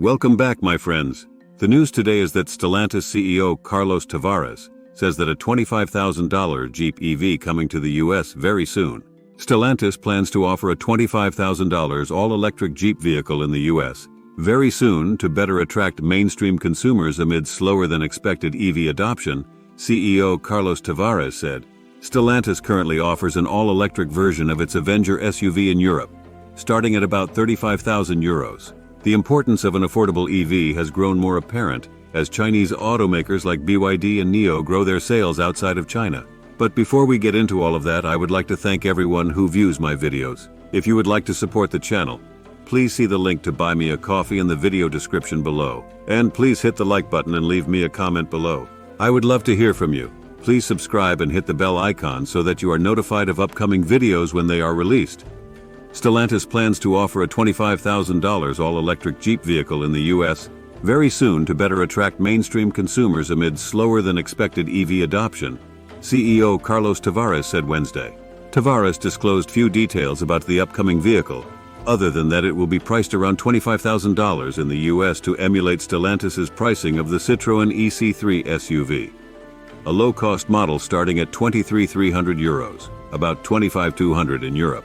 Welcome back, my friends. The news today is that Stellantis CEO Carlos Tavares says that a $25,000 Jeep EV coming to the US very soon. Stellantis plans to offer a $25,000 all-electric Jeep vehicle in the US very soon to better attract mainstream consumers amid slower-than-expected EV adoption, CEO Carlos Tavares said. Stellantis currently offers an all-electric version of its Avenger SUV in Europe, starting at about €35,000. The importance of an affordable EV has grown more apparent as Chinese automakers like BYD and NIO grow their sales outside of China. But before we get into all of that, I would like to thank everyone who views my videos. If you would like to support the channel, please see the link to buy me a coffee in the video description below. And please hit the like button and leave me a comment below. I would love to hear from you. Please subscribe and hit the bell icon so that you are notified of upcoming videos when they are released. Stellantis plans to offer a $25,000 all-electric Jeep vehicle in the US very soon to better attract mainstream consumers amid slower-than-expected EV adoption, CEO Carlos Tavares said Wednesday. Tavares disclosed few details about the upcoming vehicle, other than that it will be priced around $25,000 in the US to emulate Stellantis's pricing of the Citroën EC3 SUV, a low-cost model starting at €23,300, about €25,200 in Europe.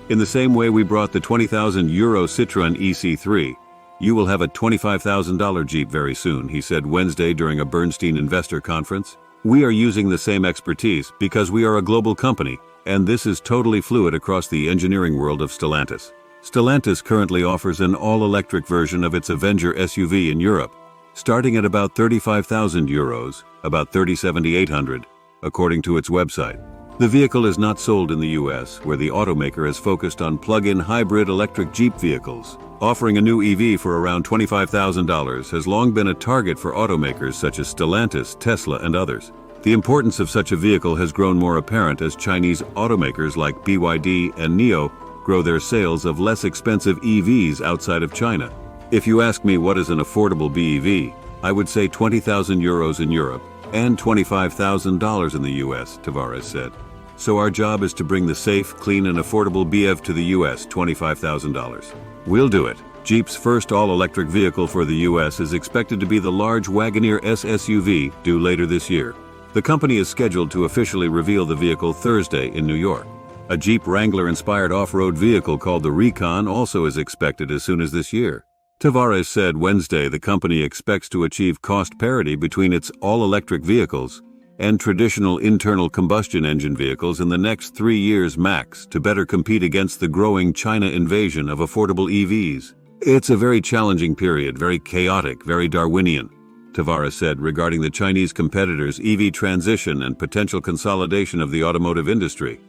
In the same way we brought the €20,000 Citroën EC3, you will have a $25,000 Jeep very soon, he said Wednesday during a Bernstein investor conference. We are using the same expertise because we are a global company, and this is totally fluid across the engineering world of Stellantis. Stellantis currently offers an all-electric version of its Avenger SUV in Europe, starting at about €35,000, about $37,800, according to its website. The vehicle is not sold in the US, where the automaker has focused on plug-in hybrid electric Jeep vehicles. Offering a new EV for around $25,000 has long been a target for automakers such as Stellantis, Tesla, and others. The importance of such a vehicle has grown more apparent as Chinese automakers like BYD and NIO grow their sales of less expensive EVs outside of China. If you ask me what is an affordable BEV, I would say €20,000 in Europe and $25,000 in the US, Tavares said. So our job is to bring the safe, clean, and affordable BEV to the US, $25,000. We'll do it. Jeep's first all-electric vehicle for the US is expected to be the large Wagoneer S SUV, due later this year. The company is scheduled to officially reveal the vehicle Thursday in New York. A Jeep Wrangler-inspired off-road vehicle called the Recon also is expected as soon as this year. Tavares said Wednesday the company expects to achieve cost parity between its all-electric vehicles and traditional internal combustion engine vehicles in the next 3 years max to better compete against the growing China invasion of affordable EVs. It's a very challenging period, very chaotic, very Darwinian, Tavares said regarding the Chinese competitors' EV transition and potential consolidation of the automotive industry.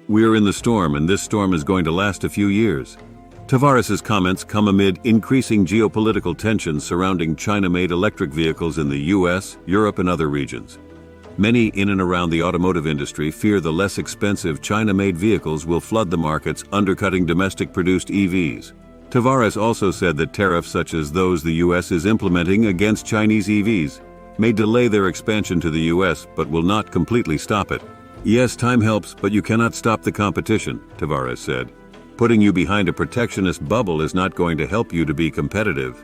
We are in the storm, and this storm is going to last a few years. Tavares' comments come amid increasing geopolitical tensions surrounding China-made electric vehicles in the US, Europe, and other regions. Many in and around the automotive industry fear the less expensive China-made vehicles will flood the markets, undercutting domestic-produced EVs. Tavares also said that tariffs such as those the US is implementing against Chinese EVs may delay their expansion to the US but will not completely stop it. Yes, time helps, but you cannot stop the competition, Tavares said. Putting you behind a protectionist bubble is not going to help you to be competitive.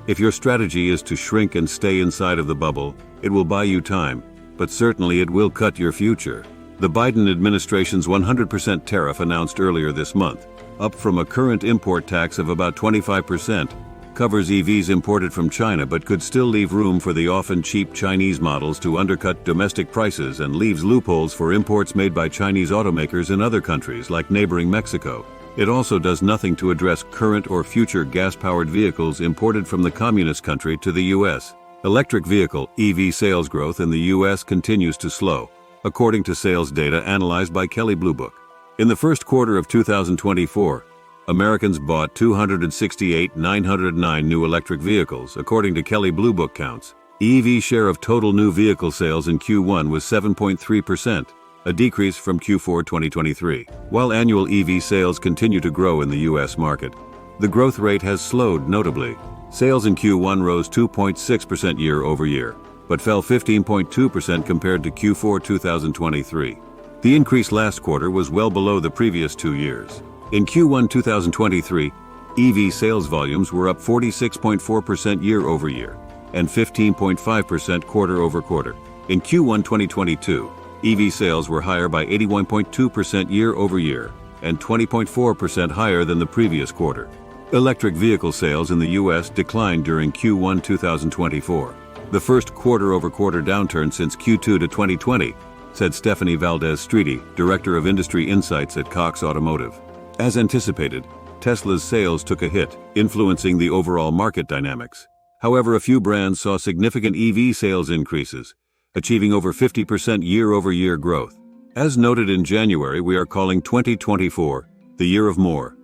If your strategy is to shrink and stay inside of the bubble, it will buy you time, but certainly it will cut your future. The Biden administration's 100% tariff announced earlier this month, up from a current import tax of about 25%, covers EVs imported from China but could still leave room for the often cheap Chinese models to undercut domestic prices and leaves loopholes for imports made by Chinese automakers in other countries like neighboring Mexico. It also does nothing to address current or future gas-powered vehicles imported from the communist country to the US. Electric vehicle EV sales growth in the US continues to slow, according to sales data analyzed by Kelley Blue Book. In the first quarter of 2024, Americans bought 268,909 new electric vehicles, according to Kelley Blue Book counts. EV share of total new vehicle sales in Q1 was 7.3%, a decrease from Q4 2023. While annual EV sales continue to grow in the US market, the growth rate has slowed notably. Sales in Q1 rose 2.6% year-over-year, but fell 15.2% compared to Q4 2023. The increase last quarter was well below the previous 2 years. In Q1 2023, EV sales volumes were up 46.4% year-over-year and 15.5% quarter-over-quarter. In Q1 2022, EV sales were higher by 81.2% year-over-year and 20.4% higher than the previous quarter. Electric vehicle sales in the U.S. declined during Q1 2024, the first quarter-over-quarter downturn since Q2 to 2020, said Stephanie Valdez-Streety, Director of Industry Insights at Cox Automotive. As anticipated, Tesla's sales took a hit, influencing the overall market dynamics. However, a few brands saw significant EV sales increases, achieving over 50% year-over-year growth. As noted in January, we are calling 2024 the year of more.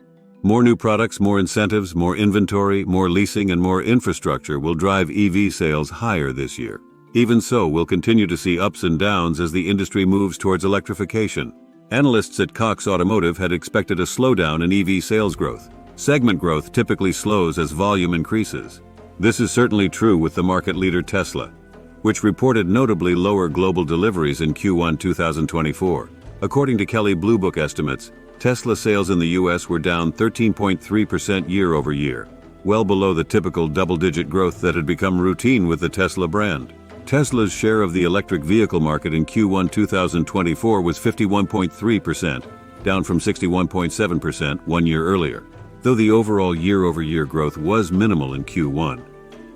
More new products, more incentives, more inventory, more leasing, and more infrastructure will drive EV sales higher this year. Even so, we'll continue to see ups and downs as the industry moves towards electrification. Analysts at Cox Automotive had expected a slowdown in EV sales growth. Segment growth typically slows as volume increases. This is certainly true with the market leader Tesla, which reported notably lower global deliveries in Q1 2024. According to Kelley Blue Book estimates, Tesla sales in the U.S. were down 13.3% year-over-year, well below the typical double-digit growth that had become routine with the Tesla brand. Tesla's share of the electric vehicle market in Q1 2024 was 51.3%, down from 61.7% 1 year earlier. Though the overall year-over-year growth was minimal in Q1,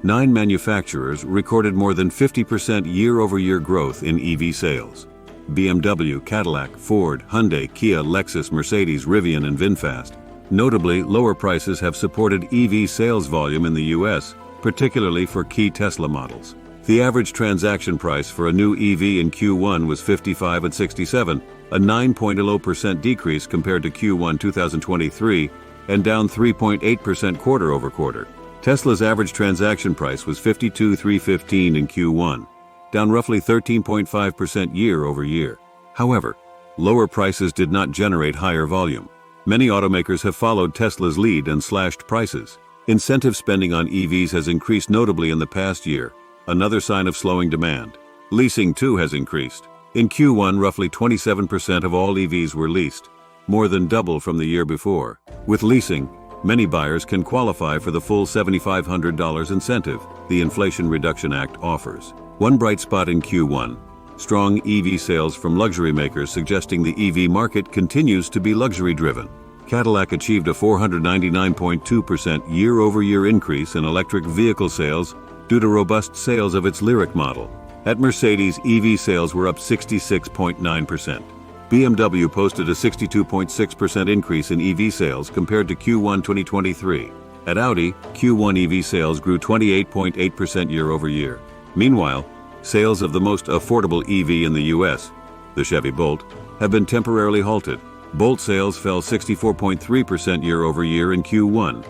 9 manufacturers recorded more than 50% year-over-year growth in EV sales. BMW, Cadillac, Ford, Hyundai, Kia, Lexus, Mercedes, Rivian, and VinFast. Notably, lower prices have supported EV sales volume in the U.S., particularly for key Tesla models. The average transaction price for a new EV in Q1 was $55,670, a 9.0% decrease compared to Q1 2023 and down 3.8% quarter-over-quarter. Tesla's average transaction price was $52,315 in Q1, down roughly 13.5% year-over-year. However, lower prices did not generate higher volume. Many automakers have followed Tesla's lead and slashed prices. Incentive spending on EVs has increased notably in the past year, another sign of slowing demand. Leasing too has increased. In Q1, roughly 27% of all EVs were leased, more than double from the year before. With leasing, many buyers can qualify for the full $7,500 incentive the Inflation Reduction Act offers. One bright spot in Q1, strong EV sales from luxury makers suggesting the EV market continues to be luxury-driven. Cadillac achieved a 499.2% year-over-year increase in electric vehicle sales due to robust sales of its Lyriq model. At Mercedes, EV sales were up 66.9%. BMW posted a 62.6% increase in EV sales compared to Q1 2023. At Audi, Q1 EV sales grew 28.8% year-over-year. Meanwhile, sales of the most affordable EV in the U.S., the Chevy Bolt, have been temporarily halted. Bolt sales fell 64.3% year-over-year in Q1,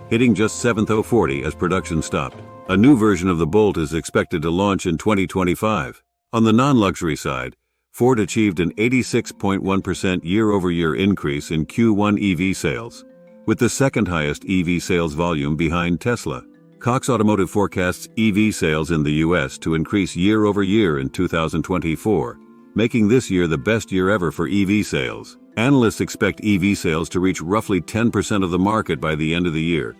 hitting just 7,040 as production stopped. A new version of the Bolt is expected to launch in 2025. On the non-luxury side, Ford achieved an 86.1% year-over-year increase in Q1 EV sales, with the second highest EV sales volume behind Tesla. Cox Automotive forecasts EV sales in the U.S. to increase year-over-year in 2024, making this year the best year ever for EV sales. Analysts expect EV sales to reach roughly 10% of the market by the end of the year,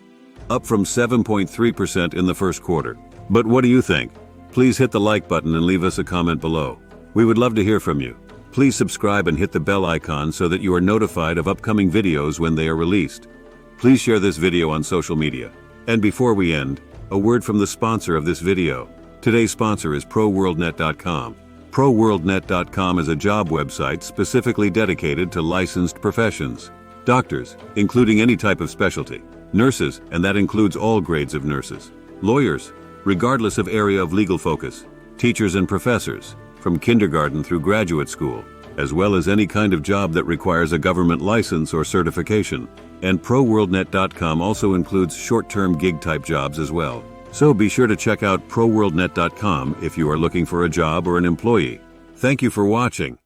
up from 7.3% in the first quarter. But what do you think? Please hit the like button and leave us a comment below. We would love to hear from you. Please subscribe and hit the bell icon so that you are notified of upcoming videos when they are released. Please share this video on social media. And before we end, a word from the sponsor of this video. Today's sponsor is ProWorldNet.com. ProWorldNet.com is a job website specifically dedicated to licensed professions. Doctors, including any type of specialty. Nurses, and that includes all grades of nurses. Lawyers, regardless of area of legal focus. Teachers and professors, from kindergarten through graduate school, as well as any kind of job that requires a government license or certification. And ProWorldNet.com also includes short-term gig-type jobs as well. So be sure to check out ProWorldNet.com if you are looking for a job or an employee. Thank you for watching.